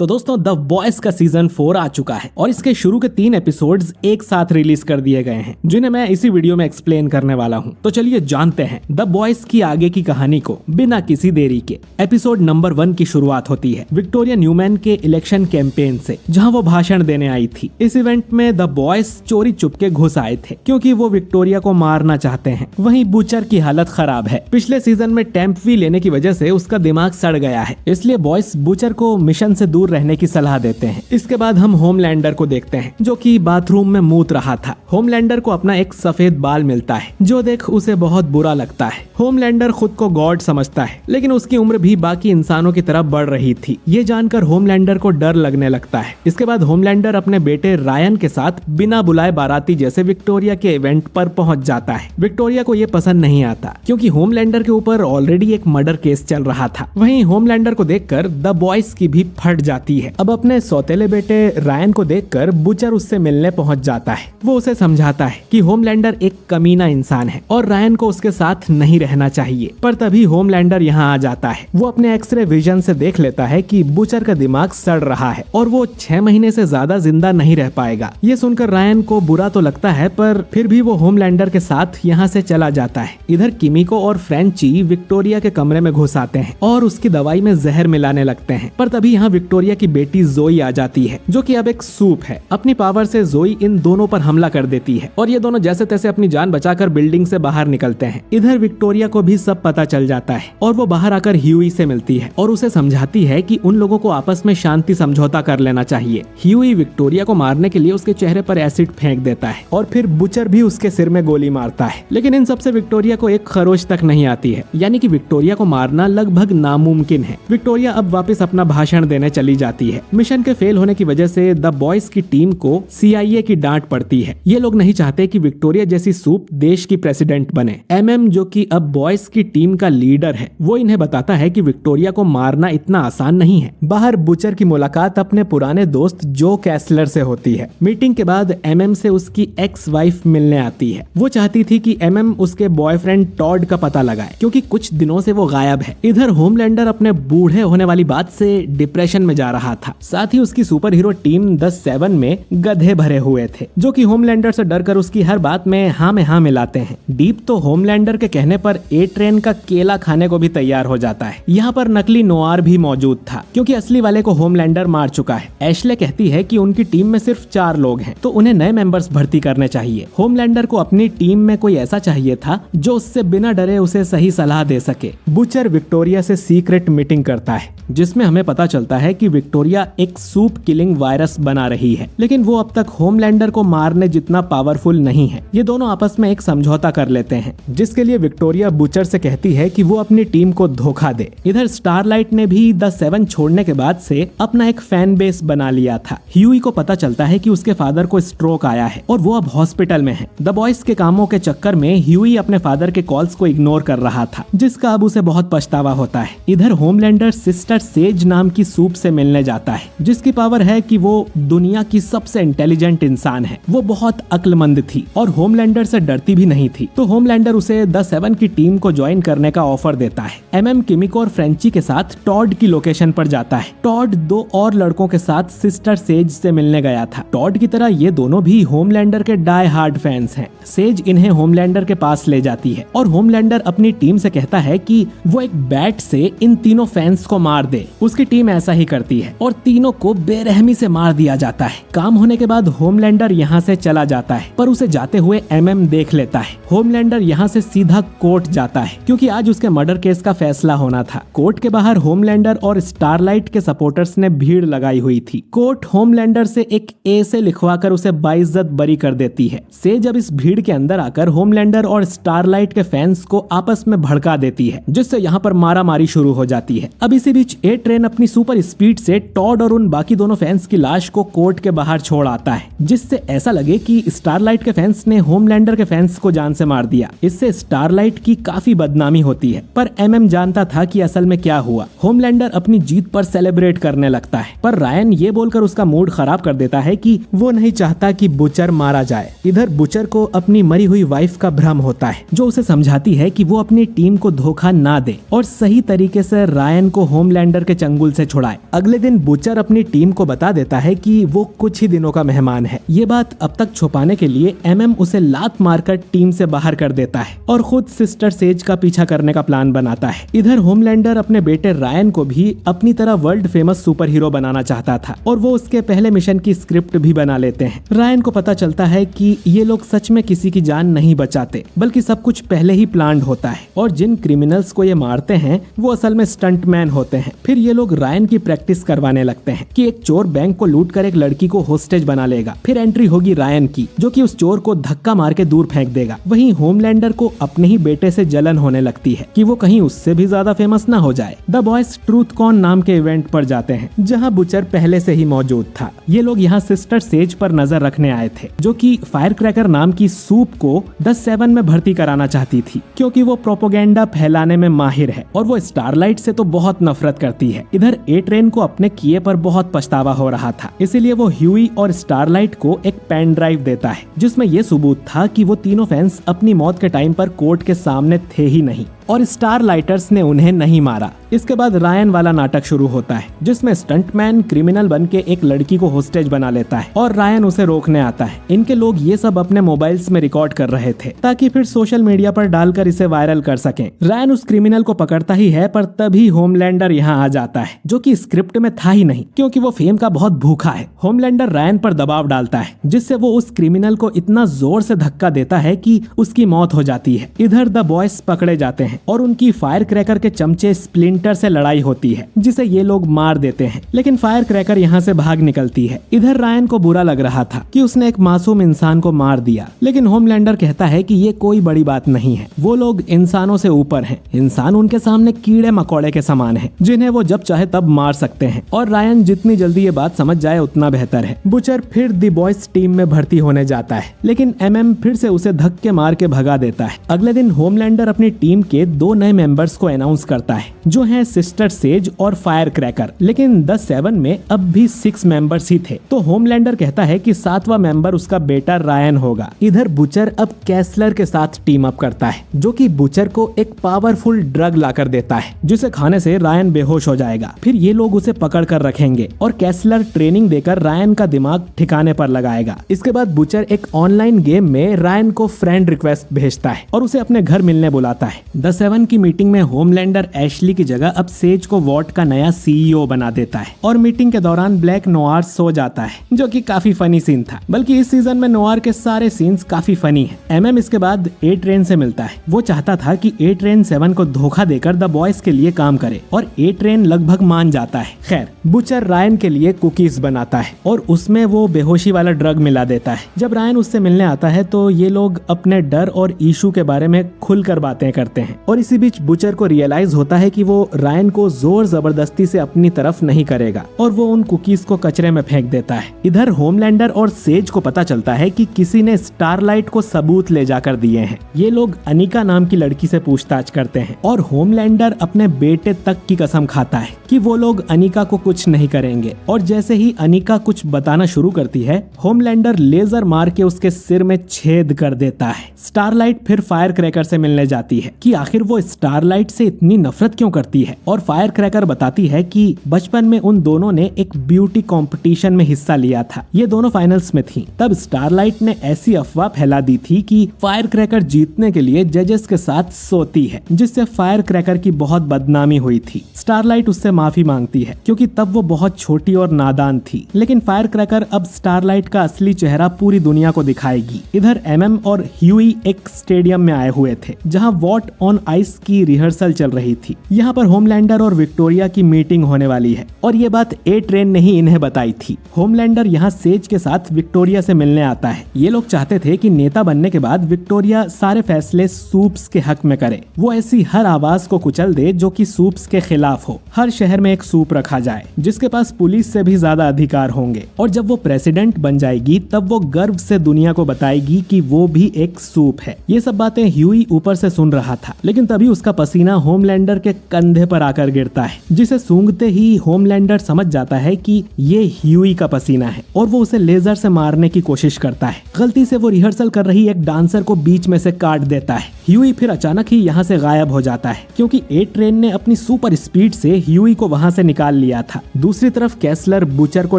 तो दोस्तों the boys का सीजन 4 आ चुका है और इसके शुरू के 3 एपिसोड्स एक साथ रिलीज कर दिए गए हैं जिन्हें मैं इसी वीडियो में एक्सप्लेन करने वाला हूं। तो चलिए जानते हैं द बॉयज की आगे की कहानी को बिना किसी देरी के। एपिसोड नंबर 1 की शुरुआत होती है विक्टोरिया न्यूमैन के इलेक्शन कैंपेन से, जहां वो भाषण देने आई थी। इस इवेंट में द बॉयज चोरी चुपके घुस आए थे क्योंकि वो विक्टोरिया को मारना चाहते हैं। वहीं बूचर की हालत खराब है, पिछले सीजन में टेम्पवी लेने की वजह से उसका दिमाग सड़ गया है, इसलिए बॉयज बूचर को मिशन से दूर रहने की सलाह देते हैं। इसके बाद हम होमलैंडर को देखते हैं जो कि बाथरूम में मूत रहा था। होमलैंडर को अपना एक सफेद बाल मिलता है जो देख उसे बहुत बुरा लगता है। होमलैंडर खुद को गॉड समझता है लेकिन उसकी उम्र भी बाकी इंसानों की तरफ बढ़ रही थी। ये जानकर होमलैंडर को डर लगने लगता है। इसके बाद होमलैंडर अपने बेटे रायन के साथ बिना बुलाए बाराती जैसे विक्टोरिया के इवेंट पर पहुंच जाता है। विक्टोरिया को ये पसंद नहीं आता क्योंकि होमलैंडर के ऊपर ऑलरेडी एक मर्डर केस चल रहा था। वहीं होमलैंडर को देखकर द बॉयज की भी फट जाती है। अब अपने सौतेले बेटे रायन को देखकर बूचर उससे मिलने पहुंच जाता है। वो उसे समझाता है कि होमलैंडर एक कमीना इंसान है और रायन को उसके साथ नहीं रहना चाहिए। पर तभी होमलैंडर यहाँ आ जाता है। वो अपने एक्सरे विजन से देख लेता है कि बूचर का दिमाग सड़ रहा है और वो 6 महीने से ज्यादा जिंदा नहीं रह पाएगा। ये सुनकर रायन को बुरा तो लगता है पर फिर भी वो होमलैंडर के साथ यहाँ से चला जाता है। इधर किमिको और फ्रेंची विक्टोरिया के कमरे में घुस आते हैं और उसकी दवाई में जहर मिलाने लगते हैं। पर तभी यहाँ विक्टोरिया की बेटी जोई आ जाती है जो कि अब एक सूप है। अपनी पावर से जोई इन दोनों पर हमला कर देती है और ये दोनों जैसे तैसे अपनी जान बचाकर बिल्डिंग से बाहर निकलते हैं। इधर विक्टोरिया को भी सब पता चल जाता है और वो बाहर आकर ह्यूई से मिलती है और उसे समझाती है कि उन लोगों को आपस में शांति समझौता कर लेना चाहिए। ह्यूई विक्टोरिया को मारने के लिए उसके चेहरे पर एसिड फेंक देता है और फिर बुचर भी उसके सिर में गोली मारता है। लेकिन इन सबसे विक्टोरिया को एक खरोच तक नहीं आती है, यानी कि विक्टोरिया को मारना लगभग नामुमकिन है। विक्टोरिया अब वापस अपना भाषण देने चली जाती है। मिशन के फेल होने की वजह से द बॉयज की टीम को CIA की डांट पड़ती है। ये लोग नहीं चाहते कि विक्टोरिया जैसी सूप देश की प्रेसिडेंट बने। MM जो कि अब बॉयज की टीम का लीडर है, वो इन्हें बताता है कि विक्टोरिया को मारना इतना आसान नहीं है। बाहर बुचर की मुलाकात अपने पुराने दोस्त जो कैसलर से होती है। मीटिंग के बाद MM से उसकी एक्स वाइफ मिलने आती है। वो चाहती थी कि MM उसके बॉयफ्रेंड टॉड का पता लगाए क्योंकि कुछ दिनों से वो गायब है। इधर होमलैंडर अपने बूढ़े होने वाली बात से डिप्रेशन में जा रहा था। साथ ही उसकी सुपर हीरो टीम द 7 में गधे भरे हुए थे जो कि होमलैंडर से डरकर उसकी हर बात में हाँ में हाँ मिलाते हैं। डीप तो होमलैंडर के कहने पर ए ट्रेन का केला खाने को भी तैयार हो जाता है। यहाँ पर नकली नोआर भी मौजूद था क्योंकि असली वाले को होमलैंडर मार चुका है। एशले कहती है कि उनकी टीम में सिर्फ 4 लोग हैं तो उन्हें नए मेंबर्स भर्ती करने चाहिए। होमलैंडर को अपनी टीम में कोई ऐसा चाहिए था जो उससे बिना डरे उसे सही सलाह दे सके। बूचर विक्टोरिया से सीक्रेट मीटिंग करता है जिसमें हमें पता चलता है कि विक्टोरिया एक सूप किलिंग वायरस बना रही है, लेकिन वो अब तक होमलैंडर को मारने जितना पावरफुल नहीं है। ये दोनों आपस में एक समझौता कर लेते हैं जिसके लिए विक्टोरिया बूचर से कहती है कि वो अपनी टीम को धोखा दे। इधर स्टारलाइट ने भी द 7 छोड़ने के बाद से अपना एक फैन बेस बना लिया था। ह्यूई को पता चलता है कि उसके फादर को स्ट्रोक आया है और वो अब हॉस्पिटल में है। द बॉयज के कामों के चक्कर में ह्यूई अपने फादर के कॉल्स को इग्नोर कर रहा था जिसका अब उसे बहुत पछतावा होता है। इधर होमलैंडर सिस्टर सेज नाम की सूप से मिलने जाता है जिसकी पावर है कि वो दुनिया की सबसे इंटेलिजेंट इंसान है। वो बहुत अक्लमंद थी और होमलैंडर से डरती भी नहीं थी, तो होमलैंडर उसे द 7 की टीम को ज्वाइन करने का ऑफर देता है। MM किमिको और फ्रेंची के साथ टॉड की लोकेशन पर जाता है। टॉड 2 और लड़कों के साथ सिस्टर सेज से मिलने गया था। टॉड की तरह ये दोनों भी होमलैंडर के डाई हार्ड फैंस हैं। सेज इन्हें होमलैंडर के पास ले जाती है और होमलैंडर अपनी टीम से कहता है कि वो एक बैट से इन तीनों फैंस को मार दे। उसकी टीम ऐसा ही करती है और तीनों को बेरहमी से मार दिया जाता है। काम होने के बाद होमलैंडर यहाँ से चला जाता है पर उसे जाते हुए MM देख लेता है। होमलैंडर यहाँ से सीधा कोर्ट जाता है क्योंकि आज उसके मर्डर केस का फैसला होना था। कोर्ट के बाहर होमलैंडर और स्टारलाइट के सपोर्टर्स ने भीड़ लगाई हुई थी। कोर्ट होमलैंडर से एक A से लिखवाकर उसे बाइज्जत बरी कर देती है। से जब इस भीड़ के अंदर आकर होमलैंडर और स्टारलाइट के फैंस को आपस में भड़का देती है जिससे यहाँ पर मारामारी शुरू हो जाती है। अब इसी बीच ए ट्रेन अपनी सुपर स्पीड से टॉड और उन बाकी दोनों फैंस की लाश को कोर्ट के बाहर छोड़ आता है जिससे ऐसा लगे कि स्टारलाइट के फैंस ने होमलैंडर के फैंस को जान से मार दिया। इससे स्टारलाइट की काफी बदनामी होती है पर MM जानता था कि असल में क्या हुआ। होमलैंडर अपनी जीत पर सेलिब्रेट करने लगता है पर रायन ये बोलकर उसका मूड खराब कर देता है कि कि वो नहीं चाहता कि बुचर मारा जाए। इधर बुचर को अपनी मरी हुई वाइफ का भ्रम होता है, जो उसे समझाती है कि वो अपनी टीम को धोखा ना दे और सही तरीके से रायन को होमलैंडर के चंगुल से छुड़ाए। अगले दिन बुचर अपनी टीम को बता देता है कि वो कुछ ही दिनों का मेहमान है। ये बात अब तक छुपाने के लिए एमएम उसे लात मारकर टीम से बाहर कर देता है और खुद सिस्टर सेज का पीछा करने का प्लान बनाता है। इधर होमलैंडर अपने बेटे रायन को भी अपनी तरह वर्ल्ड फेमस सुपर हीरो बनाना चाहता था और वो उसके पहले मिशन की स्क्रिप्ट भी बना लेते हैं। रायन को पता चलता है कि ये लोग सच में किसी की जान नहीं बचाते, बल्कि सब कुछ पहले ही प्लान्ड होता है और जिन क्रिमिनल्स को ये मारते हैं वो असल में स्टंटमैन होते हैं। फिर ये लोग रायन की प्रैक्टिस करवाने लगते हैं कि एक चोर बैंक को लूटकर एक लड़की को होस्टेज बना लेगा। फिर एंट्री होगी रायन की, जो कि उस चोर को धक्का मार के दूर फेंक देगा। वहीं होमलैंडर को अपने ही बेटे से जलन होने लगती है कि वो कहीं उससे भी ज्यादा फेमस ना हो जाए। द बॉयज ट्रूथ कॉन नाम के इवेंट पर जाते हैं, जहां बुचर पहले से ही मौजूद था। ये लोग यहाँ सिस्टर सेज पर नजर रखने आए थे, जो कि फायर क्रैकर नाम की सूप को द 7 में भर्ती कराना चाहती थी, क्योंकि वो प्रोपोगेंडा फैलाने में माहिर है और वो स्टारलाइट से तो बहुत नफरत करती है। इधर ए ट्रेन को अपने किए पर बहुत पछतावा हो रहा था, इसीलिए वो ह्यूई और स्टारलाइट को एक पेन ड्राइव देता है, जिसमें ये सबूत था कि वो तीनों फैंस अपनी मौत के टाइम पर कोर्ट के सामने थे ही नहीं और स्टारलाइटर्स ने उन्हें नहीं मारा। इसके बाद रायन वाला नाटक शुरू होता है, जिसमें स्टंटमैन क्रिमिनल बन के एक लड़की को होस्टेज बना लेता है और रायन उसे रोकने आता है। इनके लोग ये सब अपने मोबाइल्स में रिकॉर्ड कर रहे थे ताकि फिर सोशल मीडिया पर डालकर इसे वायरल कर सकें। रायन उस क्रिमिनल को पकड़ता ही है, पर तभी होमलैंडर यहाँ आ जाता है, जो कि स्क्रिप्ट में था ही नहीं, क्योंकि वो फेम का बहुत भूखा है। होमलैंडर रायन पर दबाव डालता है, जिससे वो उस क्रिमिनल को इतना जोर से धक्का देता है कि उसकी मौत हो जाती है। इधर द बॉयज पकड़े जाते हैं और उनकी फायर क्रैकर के चमचे स्प्लिंटर से लड़ाई होती है, जिसे ये लोग मार देते हैं, लेकिन फायर क्रैकर यहाँ से भाग निकलती है। इधर रायन को बुरा लग रहा था कि उसने एक मासूम इंसान को मार दिया, लेकिन होमलैंडर कहता है कि ये कोई बड़ी बात नहीं है, वो लोग इंसानों से ऊपर हैं, इंसान उनके सामने कीड़े मकोड़े के समान हैं, जिन्हें वो जब चाहे तब मार सकते हैं और रायन जितनी जल्दी ये बात समझ जाए उतना बेहतर है। बुचर फिर द बॉयज टीम में भर्ती होने जाता है, लेकिन एमएम फिर से उसे धक्के मार के भगा देता है। अगले दिन होमलैंडर अपनी टीम के 2 नए मेंबर्स को अनाउंस करता है, जो हैं सिस्टर सेज और फायर क्रैकर, लेकिन द 7 में अब भी 6 मेंबर्स ही थे। तो होमलैंडर कहता है कि 7वां मेंबर उसका बेटा रायन होगा। इधर बुचर अब कैसलर के साथ टीम अप करता है, जो कि बुचर को एक पावरफुल ड्रग लाकर देता है, जिसे खाने से रायन बेहोश हो जाएगा। फिर ये लोग उसे पकड़ कर रखेंगे और कैसलर ट्रेनिंग देकर रायन का दिमाग ठिकाने पर लगाएगा। इसके बाद बुचर एक ऑनलाइन गेम में रायन को फ्रेंड रिक्वेस्ट भेजता है और उसे अपने घर मिलने बुलाता है। द 7 की मीटिंग में होमलैंडर एशली की जगह अब सेज को वॉट का नया सीईओ बना देता है और मीटिंग के दौरान ब्लैक नोआर सो जाता है, जो कि काफी फनी सीन था। बल्कि इस सीजन में नोआर के सारे सीन्स काफी फनी हैं। एमएम इसके बाद ए ट्रेन से मिलता है। वो चाहता था कि ए ट्रेन 7 को धोखा देकर द बॉयज के लिए काम करे और ए ट्रेन लगभग मान जाता है। खैर, बुचर रायन के लिए कुकीज बनाता है और उसमें वो बेहोशी वाला ड्रग मिला देता है। जब रायन उससे मिलने आता है तो ये लोग अपने डर और इशू के बारे में खुलकर बातें करते हैं और इसी बीच बुचर को रियलाइज होता है कि वो रायन को जोर जबरदस्ती से अपनी तरफ नहीं करेगा और वो उन कुकीज को कचरे में फेंक देता है। इधर होमलैंडर और सेज को पता चलता है कि किसी ने स्टारलाइट को सबूत ले जाकर दिए हैं। ये लोग अनिका नाम की लड़की से पूछताछ करते हैं और होमलैंडर अपने बेटे तक की कसम खाता है कि वो लोग अनिका को कुछ नहीं करेंगे। और जैसे ही अनिका कुछ बताना शुरू करती है, होमलैंडर लेजर मार के उसके सिर में छेद कर देता है। स्टारलाइट फिर फायर क्रैकर से मिलने जाती है कि आखिर वो स्टारलाइट से इतनी नफरत क्यों करती है और फायर क्रैकर बताती है कि बचपन में उन दोनों ने एक ब्यूटी कंपटीशन में हिस्सा लिया था। ये दोनों फाइनल्स में थी। तब स्टारलाइट ने ऐसी अफवाह फैला दी थी कि फायर क्रैकर जीतने के लिए जजेस के साथ सोती है, जिससे फायर क्रैकर की बहुत बदनामी हुई थी। स्टारलाइट उससे माफी मांगती है क्योंकि तब वो बहुत छोटी और नादान थी, लेकिन फायर क्रैकर अब स्टारलाइट का असली चेहरा पूरी दुनिया को दिखाएगी। इधर एमएम और ह्यूई एक स्टेडियम में आए हुए थे जहां वॉट ऑन आइस की रिहर्सल चल रही थी। यहाँ पर होमलैंडर और विक्टोरिया की मीटिंग होने वाली है और ये बात ए ट्रेन ने ही इन्हें बताई थी। होमलैंडर यहाँ सेज के साथ विक्टोरिया से मिलने आता है। ये लोग चाहते थे कि नेता बनने के बाद विक्टोरिया सारे फैसले सूप्स के हक में करे। वो ऐसी हर आवाज को कुचल दे जो कि सूप्स के खिलाफ हो। हर शहर में एक सूप रखा जाए जिसके पास पुलिस से भी ज्यादा अधिकार होंगे और जब वो प्रेसिडेंट बन जाएगी तब वो गर्व से दुनिया को बताएगी कि वो भी एक सूप है। ये सब बातें ह्यूई ऊपर से सुन रहा था, लेकिन तभी उसका पसीना होमलैंडर के कंधे पर आकर गिरता है, जिसे सूंघते ही होमलैंडर समझ जाता है कि ये ह्यूई का पसीना है और वो उसे लेजर से मारने की कोशिश करता है। गलती से वो रिहर्सल कर रही एक डांसर को बीच में से काट देता है। ह्यूई फिर अचानक ही यहाँ से गायब हो जाता है क्योंकि ए ट्रेन ने अपनी सुपर स्पीड से ह्यूई को वहाँ से निकाल लिया था। दूसरी तरफ कैसलर बुचर को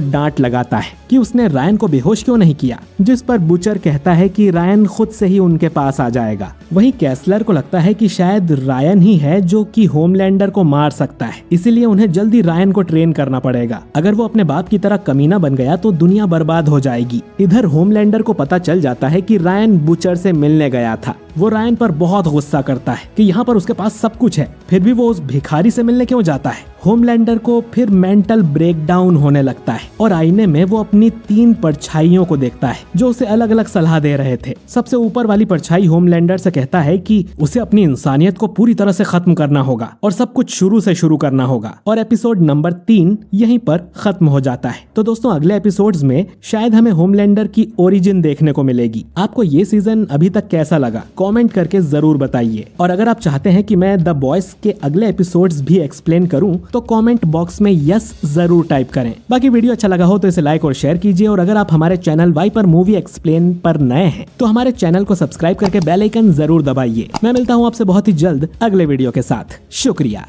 डांट लगाता है कि उसने रायन को बेहोश क्यों नहीं किया, जिस पर बुचर कहता है कि रायन खुद से ही उनके पास आ जाएगा। वहीं कैसलर को लगता है कि शायद रायन ही है जो कि होमलैंडर को मार सकता है, इसीलिए उन्हें जल्दी रायन को ट्रेन करना पड़ेगा। अगर वो अपने बाप की तरह कमीना बन गया तो दुनिया बर्बाद हो जाएगी। इधर होमलैंडर को पता चल जाता है कि रायन बुचर से मिलने गया था। वो रायन पर बहुत गुस्सा करता है कि यहाँ पर उसके पास सब कुछ है, फिर भी वो उस भिखारी से मिलने क्यों जाता है। होमलैंडर को फिर मेंटल ब्रेकडाउन होने लगता है और आईने में वो अपनी 3 परछाइयों को देखता है जो उसे अलग अलग सलाह दे रहे थे। सबसे ऊपर वाली परछाई होमलैंडर से कहता है कि उसे अपनी इंसानियत को पूरी तरह से खत्म करना होगा और सब कुछ शुरू से शुरू करना होगा। और एपिसोड नंबर 3 यहीं पर खत्म हो जाता है। तो दोस्तों अगले एपिसोड्स में शायद हमें होमलैंडर की ओरिजिन देखने को मिलेगी। आपको ये सीजन अभी तक कैसा लगा कमेंट करके जरूर बताइए। और अगर आप चाहते हैं कि मैं द बॉयज के अगले एपिसोड्स भी एक्सप्लेन करूं तो कमेंट बॉक्स में यस जरूर टाइप करें। बाकी वीडियो अच्छा लगा हो तो इसे लाइक और शेयर कीजिए और अगर आप हमारे चैनल वाइपर मूवी एक्सप्लेन पर नए हैं तो हमारे चैनल को सब्सक्राइब करके बेल आइकन जरूर दबाइए। मैं मिलता हूं आपसे बहुत ही जल्द अगले वीडियो के साथ। शुक्रिया।